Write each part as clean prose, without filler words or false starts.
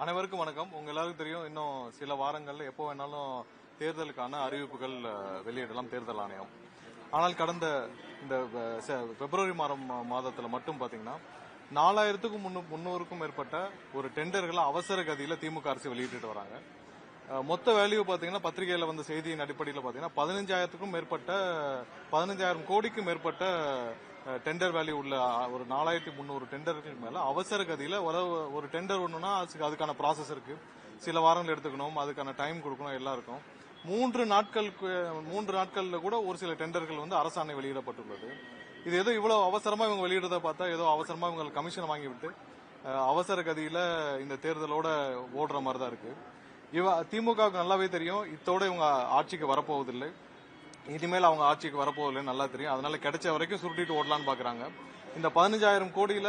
அனைவருக்கும் வணக்கம். உங்க எல்லாருக்கும் தெரியும், இன்னும் சில வாரங்கள்ல எப்போ வேணாலும் தேர்தலுக்கான அறிவிப்புகள் வெளியிடலாம் தேர்தல் ஆணையம். ஆனால் கடந்த இந்த பிப்ரவரி மாதத்துல மட்டும் பாத்தீங்கன்னா 4300க்கும் மேற்பட்ட ஒரு டெண்டர்களை அவசர கதியில திமுக அரசு வெளியிட்டு வராங்க. மொத்த வேல்யூ பாத்தீங்கன்னா பத்திரிகையில வந்த செய்தியின் அடிப்படையில் பாத்தீங்கன்னா 15,000 கோடிக்கும் மேற்பட்ட டெண்டர் வேல்யூ உள்ள ஒரு 4300 டெண்டர்கள் மேல அவசர கதியில ஒரு டெண்டர் ஒண்ணுன்னா அதுக்கான ப்ராசஸ் இருக்கு. சில வாரங்கள் எடுத்துக்கணும், அதுக்கான டைம் கொடுக்கணும், எல்லாம் இருக்கும். 3 நாட்கள்ல கூட ஒரு சில டெண்டர்கள் வந்து அரசாணை வெளியிடப்பட்டுள்ளது. இது ஏதோ இவ்வளவு அவசரமா இவங்க வெளியிடுறத பார்த்தா ஏதோ அவசரமா இவங்க கமிஷன் வாங்கிவிட்டு அவசர கதியில இந்த தேர்தலோட ஓடுற மாதிரி தான் இருக்கு. திமுகவுக்கு நல்லாவே தெரியும் இத்தோட இவங்க ஆட்சிக்கு வரப்போவதில்லை, இனிமேல் அவங்க ஆட்சிக்கு வரப்போவதில்லைன்னு நல்லா தெரியும். அதனால கிடைச்ச வரைக்கும் சுருட்டிட்டு ஓடலான்னு பாக்குறாங்க. இந்த 15,000 கோடியில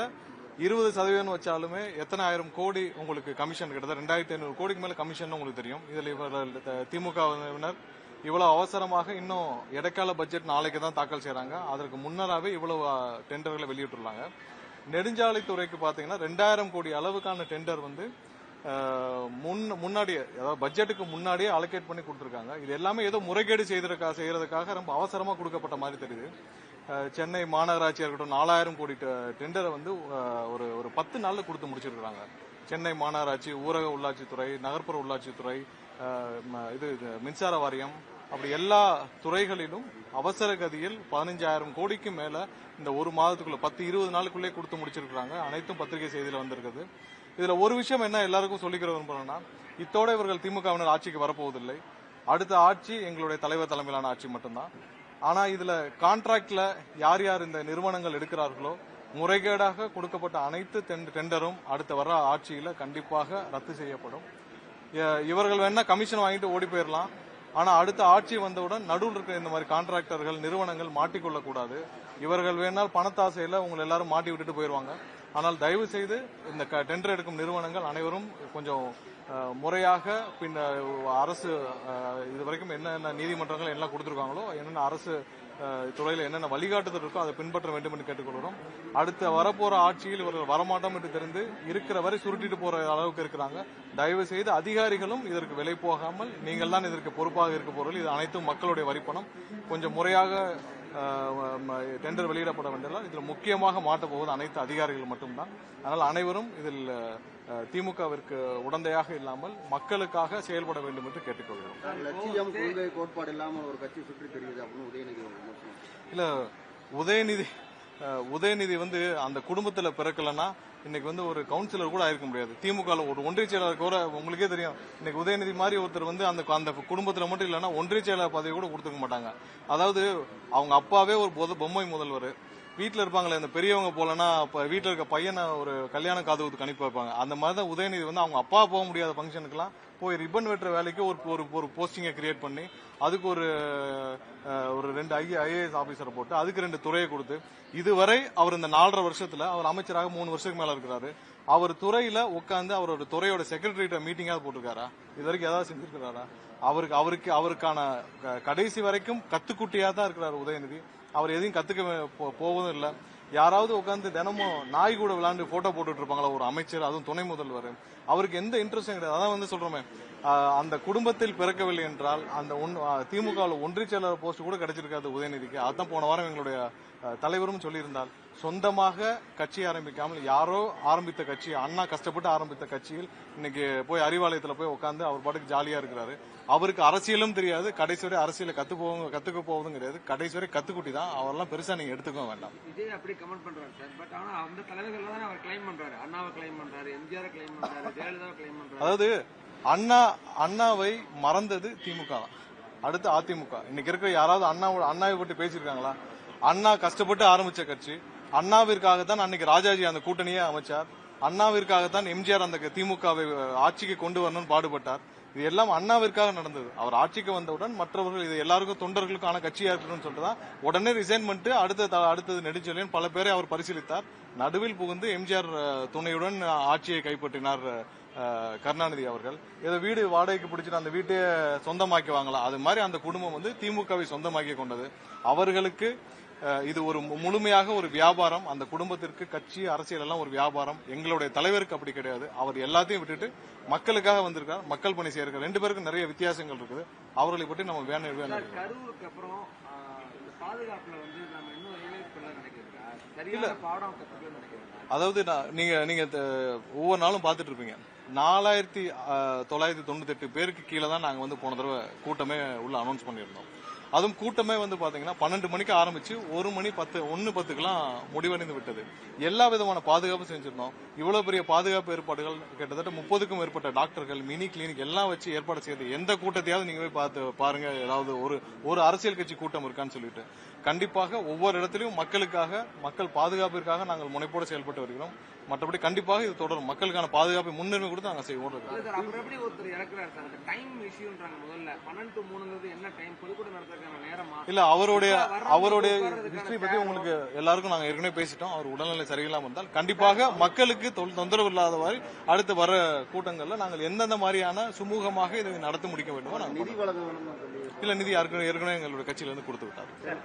20% வச்சாலுமே எத்தனை ஆயிரம் கோடி உங்களுக்கு கமிஷன் கிட்டத்தட்ட 2,500 கோடிக்கு மேல கமிஷன் உங்களுக்கு தெரியும். இதுல இவர்கள் திமுகவினர் இவ்வளவு அவசரமாக இன்னும் இடைக்கால பட்ஜெட் நாளைக்கு தான் தாக்கல் செய்யறாங்க. அதற்கு முன்னராகவே இவ்வளவு டெண்டர்களை வெளியிட்டுள்ளாங்க. நெடுஞ்சாலைத்துறைக்கு பாத்தீங்கன்னா 2,000 கோடி அளவுக்கான டெண்டர் வந்து முன்னாடியே, அதாவது பட்ஜெட்டுக்கு முன்னாடியே அலோகேட் பண்ணி கொடுத்திருக்காங்க. இது எல்லாமே ஏதோ முறைகேடு செய்யறதுக்காக ரொம்ப அவசரமா கொடுக்கப்பட்ட மாதிரி தெரியுது. சென்னை மாநகராட்சியா இருக்கட்டும் 4,000 கோடி டெண்டரை வந்து ஒரு 10 நாள்ல கொடுத்து முடிச்சிருக்காங்க. சென்னை மாநகராட்சி, ஊரக உள்ளாட்சித்துறை, நகர்ப்புற உள்ளாட்சித்துறை, இது மின்சார வாரியம், அப்படி எல்லா துறைகளிலும் அவசர கதியில் 15,000 கோடிக்கு மேல இந்த ஒரு மாதத்துக்குள்ள 10-20 நாளுக்குள்ளே கொடுத்து முடிச்சிருக்காங்க. அனைத்தும் பத்திரிகை செய்தியில வந்திருக்குது. இதுல ஒரு விஷயம் என்ன எல்லாருக்கும் சொல்லிக்கிற விரும்புறேன்னா, இத்தோட இவர்கள் திமுகவினர் ஆட்சிக்கு வரப்போவதில்லை. அடுத்த ஆட்சி எங்களுடைய தலைவர் தலைமையிலான ஆட்சி மட்டும்தான். ஆனா இதுல கான்ட்ராக்ட்ல யார் யார் இந்த நிறுவனங்கள் எடுக்கிறார்களோ முறைகேடாக கொடுக்கப்பட்ட அனைத்து டெண்டரும் அடுத்த வர ஆட்சியில கண்டிப்பாக ரத்து செய்யப்படும். இவர்கள் வேணா கமிஷன் வாங்கிட்டு ஓடி போயிடலாம். ஆனா அடுத்த ஆட்சி வந்தவுடன் நடுவில் இருக்கிற இந்த மாதிரி கான்ட்ராக்டர்கள் நிறுவனங்கள் மாட்டிக்கொள்ளக்கூடாது. இவர்கள் வேணால் பணத்தாசையில உங்களை எல்லாரும் மாட்டி விட்டுட்டு போயிருவாங்க. ஆனால் தயவு செய்து இந்த டெண்டர் எடுக்கும் நிறுவனங்கள் அனைவரும் கொஞ்சம் முறையாக பின் அரசு இதுவரைக்கும் என்னென்ன நீதிமன்றங்கள் எல்லாம் கொடுத்திருக்காங்களோ, என்னென்ன அரசு துறையில் என்னென்ன வழிகாட்டுதல் இருக்கோ அதை பின்பற்ற வேண்டும் என்று கேட்டுக்கொள்கிறோம். அடுத்த வரப்போற ஆட்சியில் இவர்கள் வரமாட்டோம் என்று தெரிந்து இருக்கிற வரை சுருட்டிட்டு போற அளவுக்கு இருக்கிறாங்க. தயவு செய்து அதிகாரிகளும் இதற்கு விலை போகாமல் நீங்கள் தான் இதற்கு பொறுப்பாக இருக்க போறீர்கள். இது அனைத்தும் மக்களுடைய வரிப்பணம். கொஞ்சம் முறையாக டெண்டர் வெளியிடப்பட வேண்டியதால் இதில் முக்கியமாக மாட்டப் போவது அனைத்து அதிகாரிகள் மட்டும்தான். அதனால் அனைவரும் இதில் திமுகவிற்கு உடந்தையாக இல்லாமல் மக்களுக்காக செயல்பட வேண்டும் என்று கேட்டுக்கொள்கிறோம். லட்சியம், கொள்கை, கோட்பாடு இல்லாமல் ஒரு கட்சி சுற்றி தெரியுது அப்படின்னு உதயநிதி வந்து அந்த குடும்பத்துல பிறக்கலன்னா இன்னைக்கு வந்து ஒரு கவுன்சிலர் கூட ஆயிருக்க முடியாது. திமுக ஒரு ஒன்றிய செயலாளர் கூட உங்களுக்கே தெரியும். இன்னைக்கு உதயநிதி மாதிரி ஒருத்தர் வந்து அந்த குடும்பத்துல மட்டும் இல்லைன்னா ஒன்றிய செயலாளர் பதவி கூட கொடுத்துக்க மாட்டாங்க. அதாவது அவங்க அப்பாவே ஒரு பொம்மை முதல்வர், வீட்டுல இருப்பாங்களே இந்த பெரியவங்க போலன்னா வீட்டுல இருக்க பையனை ஒரு கல்யாண காதுக்கு அனுப்பி வைப்பாங்க. அந்த மாதிரிதான் உதயநிதி வந்து அவங்க அப்பா போக முடியாத ஃபங்க்ஷனுக்குலாம் போய் ரிப்பன் வெட்டுற வேலைக்கு ஒரு போஸ்டிங்கை கிரியேட் பண்ணி அதுக்கு ஒரு 2 ஐஏஎஸ் ஆபீசரை போட்டு அதுக்கு 2 துறையை கொடுத்து இதுவரை அவர் இந்த 4.5 வருஷத்துல அவர் அமைச்சராக 3 வருஷத்துக்கு மேல இருக்கிறாரு. அவர் துறையில உட்கார்ந்து அவரோட துறையோட செக்ரட்டரிட்ட மீட்டிங்காவது போட்டிருக்காரா? இது வரைக்கும் ஏதாவது செஞ்சிருக்கிறாரா? அவருக்கான கடைசி வரைக்கும் கத்துக்குட்டியா தான் இருக்கிறார் உதயநிதி. அவர் எதையும் கத்துக்க போவதும் இல்ல. யாராவது உட்காந்து தினமும் நாய் கூட விளையாண்டு போட்டோ போட்டுட்டு இருப்பாங்களா ஒரு அமைச்சர், அதுவும் துணை முதல்வர்? அவருக்கு எந்த இன்ட்ரெஸ்டும் கிடையாது. அதான் வந்து சொல்றோமே, அந்த குடும்பத்தில் பிறக்கவில்லை என்றால் அந்த திமுக ஒன்றிய செயலாளர் போஸ்ட் கூட கிடைச்சிருக்காது உதயநிதிக்கு. அதான் போன வாரம் எங்களுடைய தலைவரும் சொல்லியிருந்தால், சொந்தமாக கட்சி ஆரம்பிக்காமல் யாரோ ஆரம்பித்த கட்சி, அண்ணா கஷ்டப்பட்டு ஆரம்பித்த கட்சியில் இன்னைக்கு போய் அறிவாலயத்தில் போய் உட்காந்து அவர் பாட்டுக்கு ஜாலியா இருக்கிறாரு. அவருக்கு அரசியலும் தெரியாது, கடைசி வரை அரசியல கத்துக்க போவதும் கிடையாது. கடைசி வரை கத்துக்குட்டி தான். அவரெல்லாம் பெருசா நீங்க எடுத்துக்க வேண்டாம். இதே அப்படி கமெண்ட் பண்றாரு சார். பட் ஆனா அந்த தலைவர்கள் தான் அவர் கிளைம் பண்றாரு. அண்ணாவை கிளைம் பண்றாரு, எம்ஜிஆர் கிளைம் பண்றாரு, ஜெயலலிதாவை கிளைம் பண்றாரு. அதாவது அண்ணாவை மறந்தது திமுக தான், அடுத்து அதிமுக. இன்னைக்கு இருக்கிற யாராவது அண்ணாவை பற்றி பேசியிருக்காங்களா? அண்ணா கஷ்டப்பட்டு ஆரம்பிச்ச கட்சி. அண்ணாவிற்காகத்தான் அன்னைக்கு ராஜாஜி அந்த கூட்டணியே அமைச்சார். அண்ணாவிற்காகத்தான் எம்ஜிஆர் அந்த திமுகவை ஆட்சிக்கு கொண்டு வரணும்னு பாடுபட்டார். இது எல்லாம் அண்ணாவிற்காக நடந்தது. அவர் ஆட்சிக்கு வந்தவுடன் மற்றவர்கள் இது எல்லாருக்கும் தொண்டர்களுக்கான கட்சியா இருக்கணும்னு சொல்லிட்டு உடனே ரிசைன் பண்ணிட்டு அடுத்தது நெடுஞ்செழியன் பல பேரை அவர் பரிசீலித்தார். நடுவில் புகுந்து எம்ஜிஆர் துணையுடன் ஆட்சியை கைப்பற்றினார் கருணாநிதி அவர்கள். ஏதோ வீடு வாடகைக்கு பிடிச்சிட்டு அந்த வீட்டையே சொந்தமாக்கி வாங்கலாம், அது மாதிரி அந்த குடும்பம் வந்து திமுகவை சொந்தமாக்கி கொண்டது. அவர்களுக்கு இது ஒரு முழுமையாக ஒரு வியாபாரம். அந்த குடும்பத்திற்கு கட்சி அரசியல் எல்லாம் ஒரு வியாபாரம். எங்களுடைய தலைவருக்கு அப்படி கிடையாது. அவர் எல்லாத்தையும் விட்டுட்டு மக்களுக்காக வந்திருக்கார், மக்கள் பணி செய்யிருக்கார். 2 பேருக்கும் நிறைய வித்தியாசங்கள் இருக்குது. அவர்களை பற்றி நம்ம வேணும் கரூருக்கு அப்புறம் இந்த பாதுகாப்புல வந்து நம்ம இன்னும் ரியலைஸ் பண்ண நினைக்கிறீங்களா? சரியான பாடம் கத்துக்கணும்னு நினைக்கிறீங்களா? அதாவது நீங்க ஒவ்வொரு நாளும் பாத்துட்டு இருப்பீங்க. 4998 பேருக்கு கீழே தான் நாங்க வந்து போன தடவை கூட்டமே உள்ள அனௌன்ஸ் பண்ணியிருந்தோம். அதுவும் கூட்டமே வந்து பாத்தீங்கன்னா 12 மணிக்கு ஆரம்பிச்சு 1:10க்கெல்லாம் முடிவடைந்து விட்டது. எல்லா விதமான பாதுகாப்பு செஞ்சிருந்தோம். இவ்வளவு பெரிய பாதுகாப்பு ஏற்பாடுகள் கிட்டத்தட்ட 30க்கும் மேற்பட்ட டாக்டர்கள், மினி கிளினிக் எல்லாம் வச்சு ஏற்பாடு செய்து எந்த கூட்டத்தையாவது நீங்க போய் பார்த்து பாருங்க, ஏதாவது ஒரு அரசியல் கட்சி கூட்டம் இருக்கான்னு சொல்லிட்டு. கண்டிப்பாக ஒவ்வொரு இடத்திலும் மக்கள் பாதுகாப்பிற்காக நாங்கள் முனைப்போடு செயல்பட்டு வருகிறோம். மற்றபடி கண்டிப்பாக இது தொடரும். மக்களுக்கான பாதுகாப்பை முன்னுரிமை கொடுத்து நாங்கள் செய்வோம். இல்ல அவருடைய ஹிஸ்டரி பத்தி உங்களுக்கு எல்லாருக்கும் நாங்க ஏற்கனவே பேசிட்டோம். அவர் உடல்நிலை சரியில்லாம இருந்தால் கண்டிப்பாக மக்களுக்கு தொந்தரவு இல்லாத மாதிரி அடுத்து வர கூட்டங்கள்ல நாங்கள் எந்தெந்த மாதிரியான சுமூகமாக இதை நடத்தி முடிக்க வேண்டுமோ நாங்கள் நிதி வழங்க வேணும். இல்ல நிதி ஏற்கனவே எங்களுடைய கட்சியில இருந்து கொடுத்து விட்டார்.